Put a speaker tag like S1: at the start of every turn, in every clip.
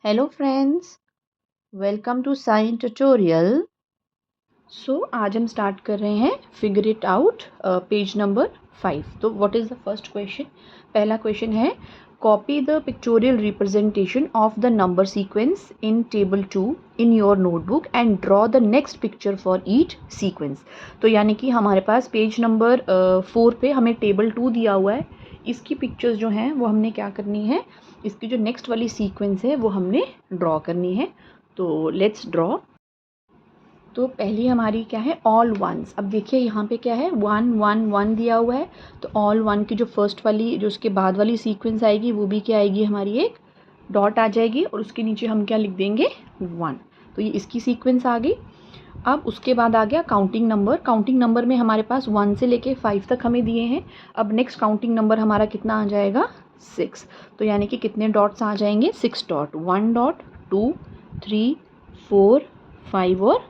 S1: Hello friends, welcome to science tutorial. आज हम start कर रहे हैं figure it out page number 5। तो what is the first question? पहला क्वेश्चन है copy the pictorial representation of the number sequence in table 2 in your notebook and draw the next picture for each sequence. तो यानी कि हमारे पास page number 4 पे हमें table 2 दिया हुआ है। इसकी पिक्चर्स जो हैं वो हमने क्या करनी है, इसकी जो नेक्स्ट वाली सीक्वेंस है वो हमने ड्रॉ करनी है। तो लेट्स ड्रॉ। तो पहली हमारी क्या है, ऑल वंस। अब देखिए यहाँ पे क्या है, 1 1 1 दिया हुआ है। तो ऑल वन की जो फर्स्ट वाली, जो उसके बाद वाली सीक्वेंस आएगी वो भी क्या आएगी, हमारी एक डॉट आ जाएगी और उसके नीचे हम क्या लिख देंगे, 1। तो ये इसकी सीक्वेंस आ गई। अब उसके बाद आ गया काउंटिंग नंबर। काउंटिंग नंबर में हमारे पास 1 से लेके 5 तक हमें दिए हैं। अब नेक्स्ट काउंटिंग नंबर हमारा कितना आ जाएगा, 6। तो यानी कि कितने डॉट्स आ जाएंगे, 6 डॉट, 1 डॉट, 2 3 4 5 और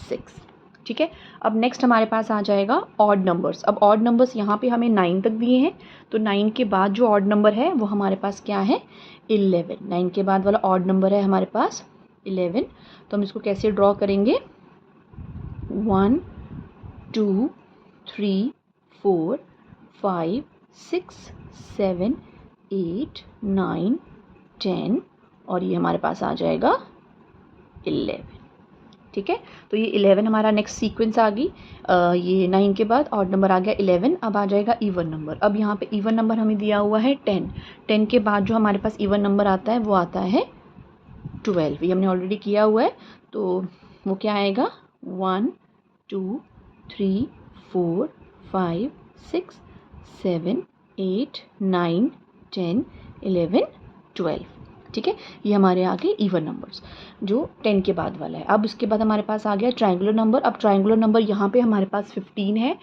S1: 6। ठीक है। अब नेक्स्ट हमारे पास आ जाएगा ऑड नंबर्स। अब ऑड नंबर्स यहाँ पे हमें 9 तक दिए हैं। तो 9 के बाद जो ऑड नंबर है वो हमारे पास क्या है, 11। 9 के बाद वाला ऑड नंबर है हमारे पास 11। तो हम इसको कैसे ड्रॉ करेंगे, 1 2 3 4 5 6 7 8 9 10 और ये हमारे पास आ जाएगा 11। ठीक है। तो ये 11 हमारा नेक्स्ट सीक्वेंस आ गई। ये 9 के बाद ऑड नंबर आ गया 11। अब आ जाएगा इवन नंबर। अब यहाँ पे इवन नंबर हमें दिया हुआ है 10। 10 के बाद जो हमारे पास इवन नंबर आता है वो आता है 12। ये हमने ऑलरेडी किया हुआ है। तो वो क्या आएगा, 1 2 3 4 5 6 7 8 9 10 11 12। ठीक है। ये हमारे आ गए इवन नंबर्स जो 10 के बाद वाला है। अब इसके बाद हमारे पास आ गया ट्रायंगुलर नंबर। अब ट्रायंगुलर नंबर यहाँ पे हमारे पास 15 है।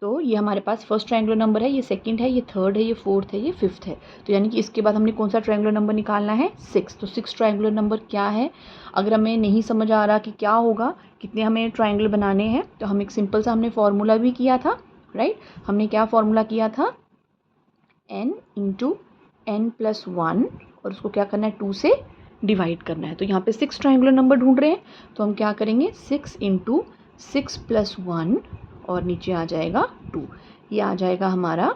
S1: तो ये हमारे पास फर्स्ट ट्रायंगुलर नंबर है, ये सेकंड है, ये थर्ड है, ये फोर्थ है, ये फिफ्थ है। तो यानी कि इसके बाद हमने कौन सा ट्रायंगुलर नंबर निकालना है, 6। तो 6 ट्रायंगुलर नंबर क्या है, अगर हमें नहीं समझ आ रहा कि क्या होगा, कितने हमें ट्रायंगल बनाने हैं, तो हम एक सिंपल सा हमने फॉर्मूला भी किया था, राइट। हमने क्या फॉर्मूला किया था, n इंटू n प्लस 1 और उसको क्या करना है, 2 से डिवाइड करना है। तो यहाँ पे 6 ट्रायंगुलर नंबर ढूंढ रहे हैं। तो हम क्या करेंगे, 6 इंटू 6 प्लस 1 और नीचे आ जाएगा 2। ये आ जाएगा हमारा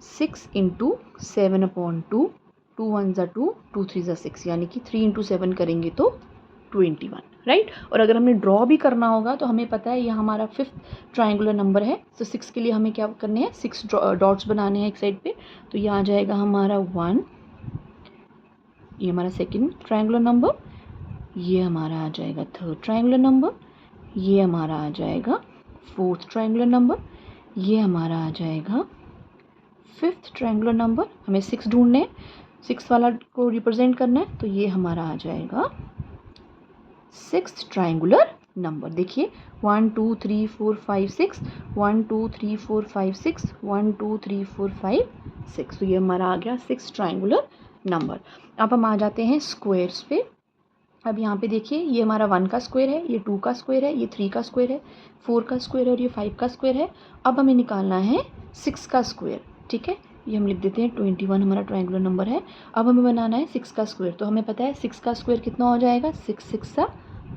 S1: 6 इंटू 7/2, 2 1 ज़ा 2, 2 3 ज़ा 6, यानी कि 3 इंटू 7 करेंगे तो 21, राइट। और अगर हमें ड्रॉ भी करना होगा तो हमें पता है ये हमारा 5th ट्रायंगुलर नंबर है। तो 6 के लिए हमें क्या करने हैं, 6 डॉट्स बनाने हैं एक साइड पे। तो ये आ जाएगा हमारा 1, ये हमारा सेकंड ट्रायंगुलर नंबर, ये हमारा आ जाएगा थर्ड ट्रायंगुलर नंबर, ये हमारा आ जाएगा फोर्थ ट्रायंगुलर नंबर, ये हमारा आ जाएगा 5th ट्रायंगुलर नंबर। हमें 6 ढूंढने हैं, 6 वाला को रिप्रेजेंट करना है। तो ये हमारा आ जाएगा 6th ट्रायंगुलर नंबर। देखिए 1 2 3 4 5 6, 1 2 3 4 5 6, 1 2 3 4 5 6। तो ये हमारा आ गया 6 ट्रायंगुलर नंबर। अब हम आ जाते हैं स्क्वायर्स पे। अब यहाँ पे देखिए ये हमारा 1 का स्क्वायर है, ये 2 का स्क्वायर है, ये 3 का स्क्वायर है, 4 का स्क्वायर है और ये 5 का स्क्वायर है। अब हमें निकालना है 6 का स्क्वायर। ठीक है। ये हम लिख देते हैं 21 हमारा ट्रायंगुलर नंबर है। अब हमें बनाना है 6 का स्क्वायर। तो हमें पता है 6 का स्क्वायर कितना हो जाएगा, 6 6 सा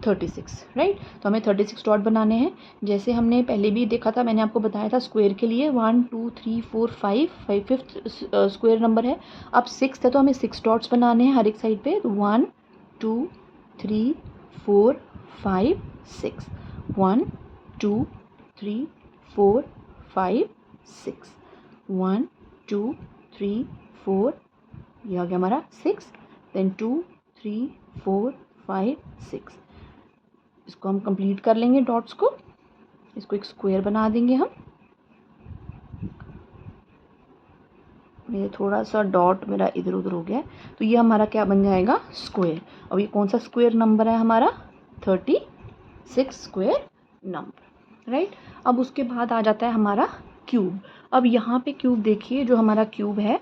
S1: 36, राइट। तो हमें 36 डॉट बनाने हैं। जैसे हमने पहले भी देखा था, मैंने आपको बताया था स्क्वायर के लिए 1 2 3 4 5, 5th स्क्वायर नंबर है। अब 6 है तो हमें 6 डॉट्स बनाने हैं हर एक साइड पे। 1 2 3 4 5 6, 1 2 3 4 5 6, 1 2 3 4, ये आ गया हमारा 6, देन 2 3 4 5 6। इसको हम कंप्लीट कर लेंगे डॉट्स को, इसको एक स्क्वायर बना देंगे हम। मेरे थोड़ा सा डॉट मेरा इधर उधर हो गया है। तो ये हमारा क्या बन जाएगा, स्क्वायर। अब ये कौन सा स्क्वायर नंबर है हमारा, 36 स्क्वायर नंबर, राइट। अब उसके बाद आ जाता है हमारा क्यूब। अब यहाँ पे क्यूब देखिए, जो हमारा क्यूब है,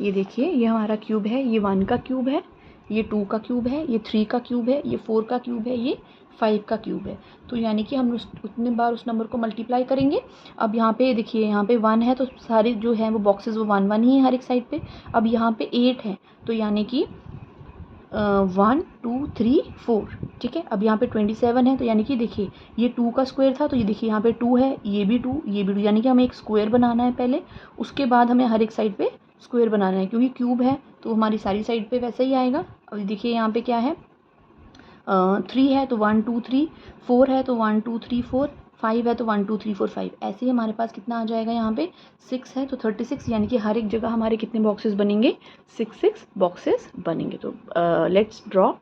S1: ये देखिए ये हमारा क्यूब है, ये 1 का क्यूब है, ये 2 का क्यूब है, ये 3 का क्यूब है, ये 4 का क्यूब है, ये 5 का क्यूब है। तो यानी कि हम उतने बार उस नंबर को मल्टीप्लाई करेंगे। अब यहाँ पे देखिए, यहाँ पे 1 है तो सारे जो हैं वो बॉक्सेस वो 1 1 ही है हर एक साइड पे। अब यहाँ पे 8 है तो यानी कि 1 2 3 4, ठीक है। अब यहाँ पे 27 है, तो यानी कि देखिए ये 2 का स्क्वायर था, तो ये देखिए यहाँ पे 2 है, ये भी 2, ये भी 2, यानी कि हमें एक स्क्वायर बनाना है पहले, उसके बाद हमें हर एक साइड पे स्क्वायर बनाना है, क्योंकि क्यूब है तो हमारी सारी साइड पे वैसा ही आएगा। अब देखिए यहाँ पे क्या है, 3 है तो 1 2 3, 4 है तो 1 2 3 4, 5 है तो 1 2 3 4 5, ऐसे ही हमारे पास कितना आ जाएगा यहाँ पे 6 है तो 36, यानी कि हर एक जगह हमारे कितने बॉक्सेस बनेंगे, 6 बॉक्सेस बनेंगे। तो लेट्स ड्रॉ।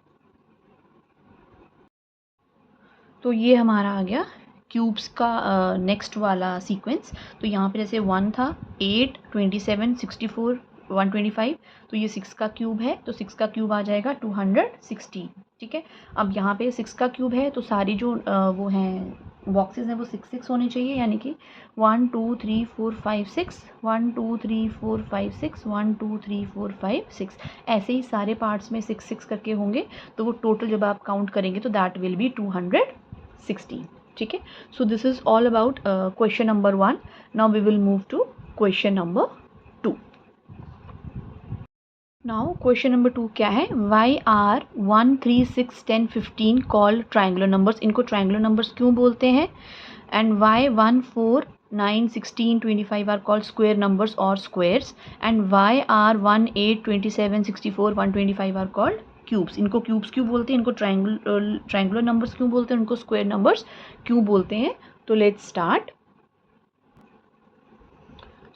S1: तो ये हमारा आ गया क्यूब्स का नेक्स्ट वाला सीक्वेंस। तो यहाँ पे जैसे 1 था, 8 27 64 125, तो ये 6 का क्यूब है, तो 6 का क्यूब आ जाएगा 216, ठीक है। अब यहाँ पे 6 का क्यूब है, तो सारी जो वो हैं बॉक्सेस हैं वो 6 होने चाहिए, यानी कि 1 2 3 4 5 6, 1 2 3 4 5 6, 1 2 3 4 5 6, ऐसे ही सारे पार्ट्स में 6 करके होंगे। तो वो टोटल जब आप काउंट करेंगे तो दैट विल बी 216, ठीक है। So this is all about question number 1। Now we will move to question number 2। Now question number 2 क्या है, why are 1 3 6 10 15 called triangular numbers, इनको ट्राइंगुलर नंबर्स क्यों बोलते हैं, and why 1 4 9 16 25 are called square numbers और squares, and why are 1 8 27 64 125 are called cubes, इनको cubes क्यों बोलते हैं, इनको ट्राइंगुलर नंबर्स क्यों बोलते हैं, इनको स्क्वायर नंबर्स क्यों बोलते हैं। तो let's start.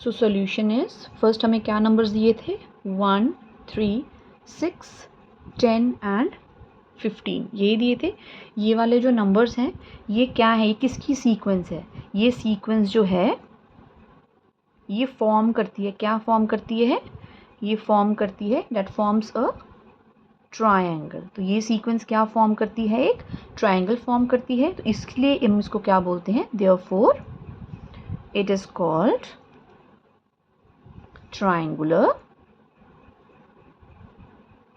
S1: So solution is, first हमें क्या नंबर्स दिए थे, 1 3 6 10 एंड 15, यही दिए थे। ये वाले जो नंबर्स हैं ये क्या है, ये किसकी सीक्वेंस है, ये सीक्वेंस जो है ये फॉर्म करती है, क्या फॉर्म करती है, ये फॉर्म करती है, दैट फॉर्म्स अ ट्रायंगल। तो ये सीक्वेंस क्या फॉर्म करती है, एक ट्रायंगल फॉर्म करती है, तो इसलिए हम इसको क्या बोलते हैं, therefore it is called triangular,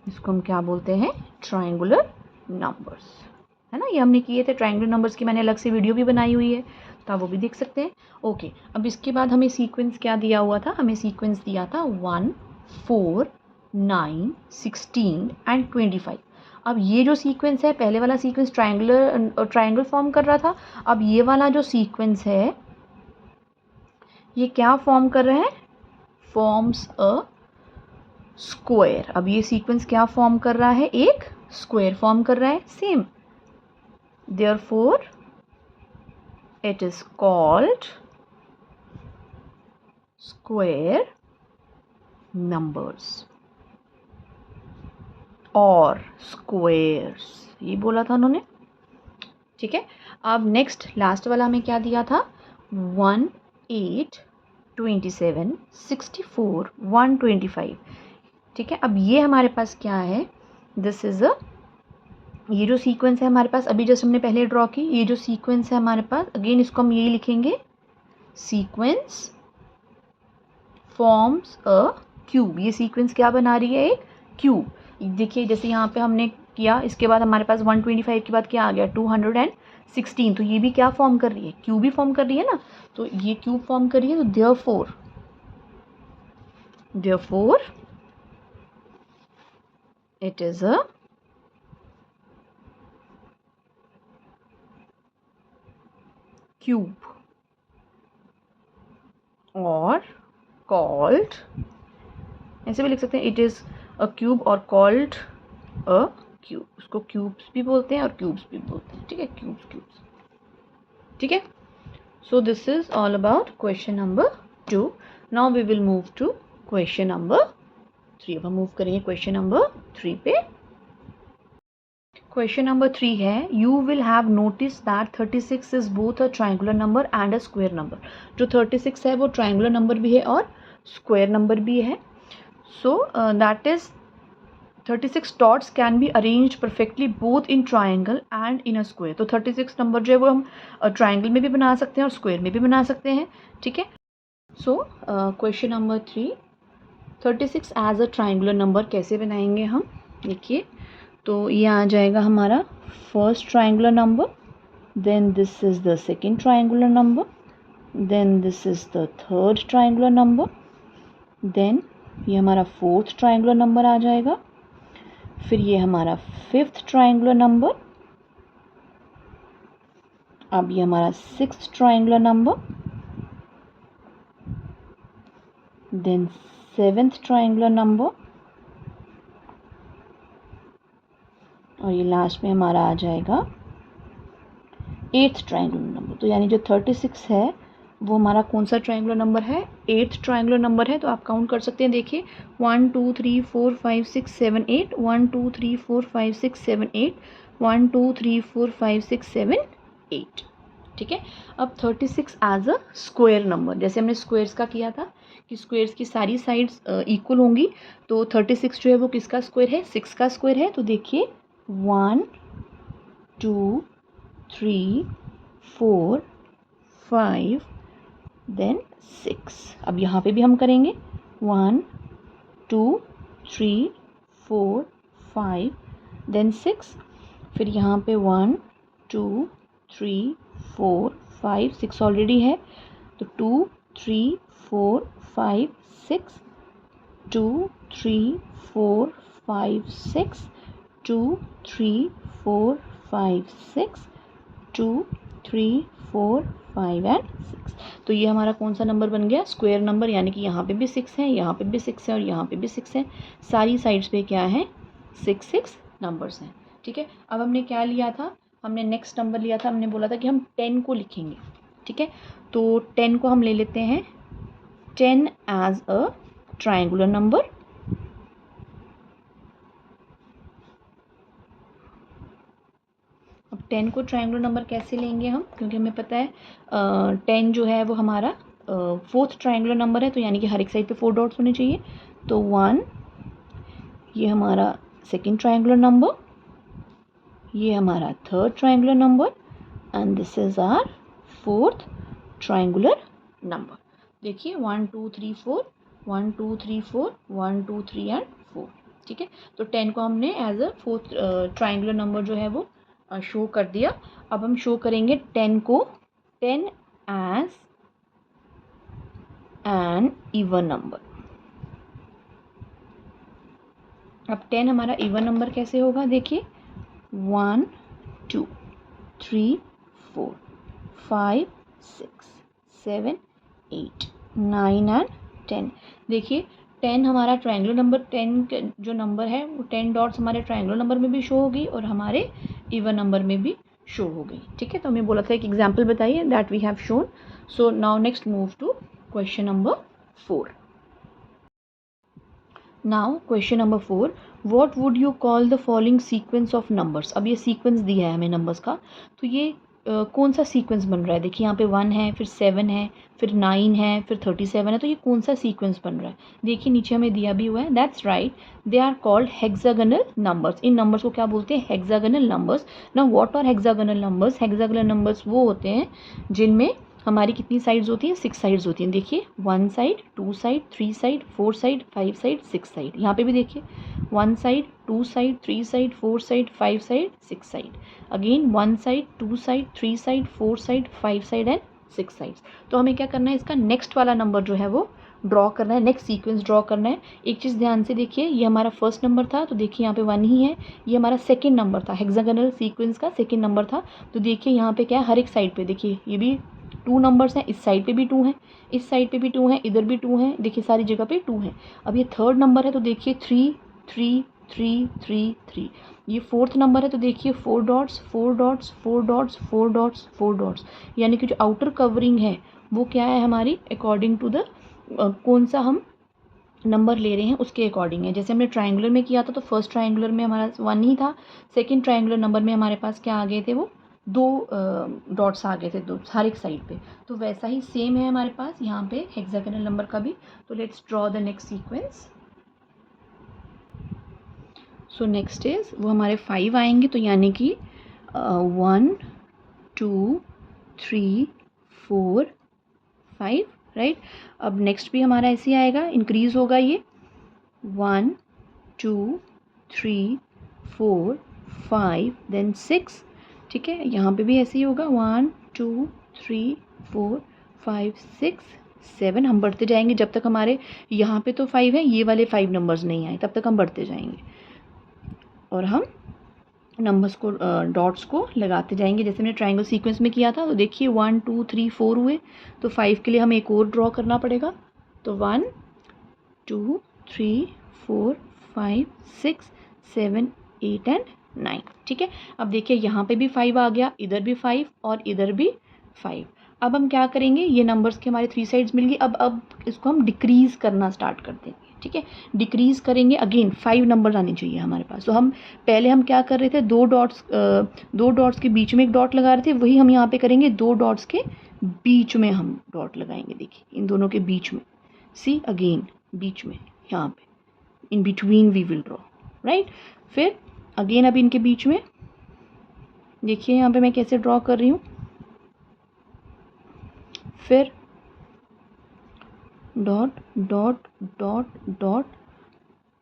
S1: इसको हम क्या बोलते हैं, ट्रायंगुलर नंबर्स, है ना। ये हमने किए थे ट्रायंगुलर नंबर्स की, मैंने अलग से वीडियो भी बनाई हुई है, तो आप वो भी देख सकते हैं। ओके, अब इसके बाद हमें सीक्वेंस क्या दिया हुआ था, हमें सीक्वेंस दिया था 1 4 9 16 एंड 25। अब ये जो सीक्वेंस है, पहले वाला सीक्वेंस ट्रायंगल फॉर्म कर रहा था, अब ये वाला जो सीक्वेंस है ये क्या फॉर्म कर रहा है, फॉर्म्स अ स्क्वायर। अब ये सीक्वेंस क्या फॉर्म कर रहा है, एक स्क्वायर फॉर्म कर रहा है, same, therefore it is called square numbers और स्क्वायर्स, ये बोला था उन्होंने, ठीक है। अब नेक्स्ट लास्ट वाला हमें क्या दिया था, 1 8 27 64 125, ठीक है। अब ये हमारे पास क्या है, दिस इज अ, ये जो सीक्वेंस है हमारे पास अभी जस्ट हमने पहले ड्रॉ की, ये जो सीक्वेंस है हमारे पास, अगेन इसको हम यही लिखेंगे, सीक्वेंस फॉर्म्स अ क्यूब, ये सीक्वेंस क्या बना रही है, एक क्यूब। देखिए जैसे यहाँ पे हमने किया, इसके बाद हमारे पास 125 के बाद क्या आ गया, 216, तो ये भी क्या फॉर्म कर रही है, क्यूब ही फॉर्म कर रही है ना, तो ये क्यूब फॉर्म कर रही है, तो therefore it is a cube और कॉल्ड, ऐसे भी लिख सकते हैं, इट इज अ क्यूब और कॉल्ड अ क्यूब, उसको क्यूब्स भी बोलते हैं और क्यूब्स भी बोलते हैं, ठीक है, क्यूब्स, ठीक है। So this is all about question number 2। Now we will move to question number 3। अब हम मूव करेंगे क्वेश्चन नंबर 3 पे। क्वेश्चन नंबर 3 है, you will have notice that 36 is both a triangular number and a square number. जो 36 है वो triangular number भी है और स्क्वायर नंबर भी है। So that is 36 dots can be arranged perfectly both in triangle and in a square. तो 36 number जो है वो हम ट्राइंगल में भी बना सकते हैं और स्क्वायर में भी बना सकते हैं, ठीक है। सो question number 3, 36 as a triangular number कैसे बनाएंगे हम, देखिए, तो ये आ जाएगा हमारा first triangular number, then this is the second triangular number, then this is the third triangular number, then ये हमारा फोर्थ ट्राइंगुलर नंबर आ जाएगा, फिर ये हमारा 5th ट्रायंगुलर नंबर, अब ये हमारा 6th triangular number, then 7th triangular number, और ये लास्ट में हमारा आ जाएगा 8th ट्रायंगुलर नंबर। तो यानी जो 36 है वो हमारा कौन सा ट्रायंगुलर नंबर है? 8th ट्रायंगुलर नंबर है। तो आप काउंट कर सकते हैं, देखिए 1 2 3 4 5 6 7 8, 1 2 3 4 5 6 7 8, 1 2 3 4 5 6 7 8। ठीक है। अब 36 एज अ स्क्वायर नंबर, जैसे हमने स्क्वायर्स का किया था कि स्क्वायर्स की सारी साइड्स इक्वल होंगी, तो 36 जो है वो किसका स्क्वायर है? 6 का स्क्वायर है। तो देखिए 1 2 3 4 5 देन 6। अब यहाँ पे भी हम करेंगे 1 2 3 4 5 देन 6, फिर यहाँ पे 1 2 3 4 5 6 ऑलरेडी है, तो 2 3 4 5 6, 2 3 4 5 6, 2 3 4 5 6, 2 3 4 5 एंड 6। तो ये हमारा कौन सा नंबर बन गया? स्क्वायर नंबर, यानी कि यहाँ पे भी 6 है, यहाँ पे भी 6 है और यहाँ पे भी 6 है। सारी साइड्स पे क्या है? 6 6 नंबर्स हैं। ठीक है। अब हमने क्या लिया था? हमने नेक्स्ट नंबर लिया था, हमने बोला था कि हम 10 को लिखेंगे। ठीक है। तो 10 को हम ले लेते हैं 10 एज अ ट्रायंगुलर नंबर। अब 10 को ट्रायंगुलर नंबर कैसे लेंगे हम? क्योंकि हमें पता है 10 जो है वो हमारा 4th ट्रायंगुलर नंबर है, तो यानी कि हर एक साइड पे 4 डॉट्स होने चाहिए। तो 1 ये हमारा 2nd ट्रायंगुलर नंबर, ये हमारा 3rd triangular number and this is our 4th triangular number. देखिए 1 2 3 4, 1 2 3 4, 1 2 3 एंड 4। ठीक है। तो 10 को हमने as a 4th triangular number जो है वो शो कर दिया। अब हम शो करेंगे 10 को 10 एज एन इवन नंबर। अब 10 हमारा इवन नंबर कैसे होगा? देखिए 1 2 3 4 5 6 7 8 9 एंड 10। देखिए 10 हमारा ट्रायंगुलर नंबर, 10 जो नंबर है वो 10 डॉट्स हमारे ट्रायंगुलर नंबर में भी शो होगी और हमारे इवन नंबर में भी शो हो गई। ठीक है। तो हमें बोला था एक एग्जाम्पल बताइए, that we have shown. So now next move to question number 4। Now question number 4, what would you call the following sequence of numbers. अब ये सीक्वेंस दिया है हमें नंबर्स का, तो ये कौन सा सीक्वेंस बन रहा है? देखिए यहाँ पे 1 है, फिर 7 है, फिर 9 है, फिर 37 है, तो ये कौन सा सीक्वेंस बन रहा है? देखिए नीचे हमें दिया भी हुआ है, that's right, they are called hexagonal numbers. इन नंबर्स को क्या बोलते हैं? Hexagonal numbers. ना what are hexagonal numbers? Hexagonal numbers वो होते हैं जिनमें हमारी कितनी साइड्स होती हैं? 6 साइड्स होती हैं। देखिए 1 side, 2 side, 3 side, 4 side, 5 side, 6 side. यहाँ पे भी देखिए 1 side, 2 side, 3 side, 4 side, 5 side, 6 side. Again 1 side, 2 side, 3 side, 4 side, 5 side and 6 sides. तो हमें क्या करना है? इसका नेक्स्ट वाला नंबर जो है वो ड्रॉ करना है, नेक्स्ट सीक्वेंस ड्रॉ करना है। एक चीज़ ध्यान से देखिए, ये हमारा फर्स्ट नंबर था, तो देखिए यहाँ पे 1 ही है। ये हमारा सेकंड नंबर था, हेक्सागोनल सीक्वेंस का सेकंड नंबर था। तो देखिए यहाँ पे क्या है, हर एक साइड पे देखिए ये भी 2 नंबर्स हैं, इस साइड पे भी 2 हैं, इस साइड पे भी 2 हैं, इधर भी 2 हैं, देखिए सारी जगह पे 2 हैं। अब ये थर्ड नंबर है, तो देखिए 3 3 3 3 3। ये फोर्थ नंबर है, तो देखिए 4 dots 4 dots 4 dots 4 dots 4 dots, यानी कि जो आउटर कवरिंग है वो क्या है हमारी, अकॉर्डिंग टू द कौन सा हम नंबर ले रहे हैं उसके अकॉर्डिंग है। जैसे हमने ट्रायंगुलर में किया था, तो फर्स्ट ट्रायंगुलर में हमारा 1 ही था, सेकंड ट्रायंगुलर नंबर में हमारे पास क्या आ गए थे? वो 2 डॉट्स आ गए थे, 2 हर एक साइड पे। तो वैसा ही सेम है हमारे पास यहाँ पे हेक्सागोनल नंबर का भी। तो let's draw the next sequence. So next is वो हमारे 5 आएंगे, तो यानी कि 1 2 3 4 5, राइट। अब नेक्स्ट भी हमारा ऐसे ही आएगा, इंक्रीज होगा ये 1 2 3 4 5 देन 6। ठीक है। यहाँ पे भी ऐसे ही होगा 1 2 3 4 5 6 7। हम बढ़ते जाएंगे जब तक हमारे यहाँ पे तो 5 है, ये वाले 5 नंबर्स नहीं आए, तब तक हम बढ़ते जाएंगे। और हम नंबर्स को डॉट्स को लगाते जाएंगे जैसे मैंने ट्रायंगल सीक्वेंस में किया था। तो देखिए 1 2 3 4 हुए, तो 5 के लिए हमें एक और ड्रॉ करना पड़ेगा। तो 1 2 3 4 5 6 7 8 एंड 9। ठीक है, अब देखिए यहाँ पे भी 5 आ गया, इधर भी 5 और इधर भी 5। अब हम क्या करेंगे, ये नंबर्स के हमारे 3 साइड्स मिल गई। अब इसको हम डिक्रीज़ करना स्टार्ट कर देंगे। ठीक है, डिक्रीज़ करेंगे, अगेन 5 नंबर आने चाहिए हमारे पास। तो हम पहले हम क्या कर रहे थे, दो डॉट्स के बीच में एक डॉट लगा रहे थे, वही हम यहाँ पे करेंगे, दो डॉट्स के बीच में हम डॉट लगाएंगे। देखिए इन दोनों के बीच में, सी अगेन बीच में, यहाँ पे in between we will draw, right. फिर अगेन अब इनके बीच में देखिए यहाँ पे मैं कैसे ड्रॉ कर रही हूँ। फिर डॉट डॉट डॉट डॉट।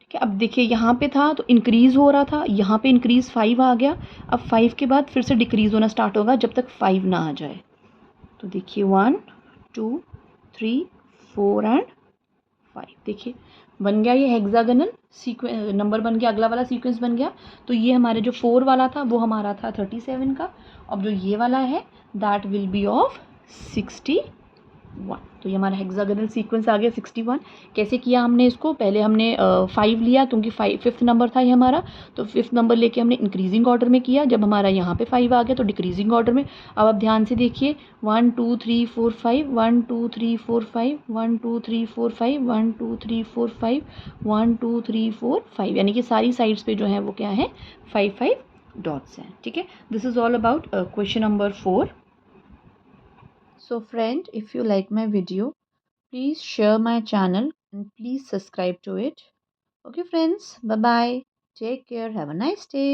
S1: ठीक है, अब देखिए यहाँ पे था तो इंक्रीज हो रहा था, यहाँ पे इंक्रीज 5 आ गया। अब 5 के बाद फिर से डिक्रीज होना स्टार्ट होगा जब तक 5 ना आ जाए। तो देखिए 1 2 3 4 एंड 5। देखिए बन गया ये हेक्सागोनल सीक्वेंस नंबर बन गया, अगला वाला सीक्वेंस बन गया। तो ये हमारे जो 4 वाला था वो हमारा था 37 का। अब जो ये वाला है दैट विल बी ऑफ 61। तो ये हमारा हेक्सागोनल सीक्वेंस आ गया 61। कैसे किया हमने इसको, पहले हमने 5 लिया क्योंकि 5th नंबर था ये हमारा। तो 5th नंबर लेके हमने इंक्रीजिंग ऑर्डर में किया। जब हमारा यहाँ पे 5 आ गया तो डिक्रीजिंग ऑर्डर में। अब आप ध्यान से देखिए 1 2 3 4 5 1 2 3 4 5 1 2 3 4 5 1 2 3 4 5 1 2 3 4 5, यानी कि सारी साइड्स पे जो है वो क्या है, 5 डॉट्स हैं। ठीक है, this is all about question number 4। So friend, if you like my video, please share my channel and please subscribe to it. Okay friends, bye bye. Take care. Have a nice day.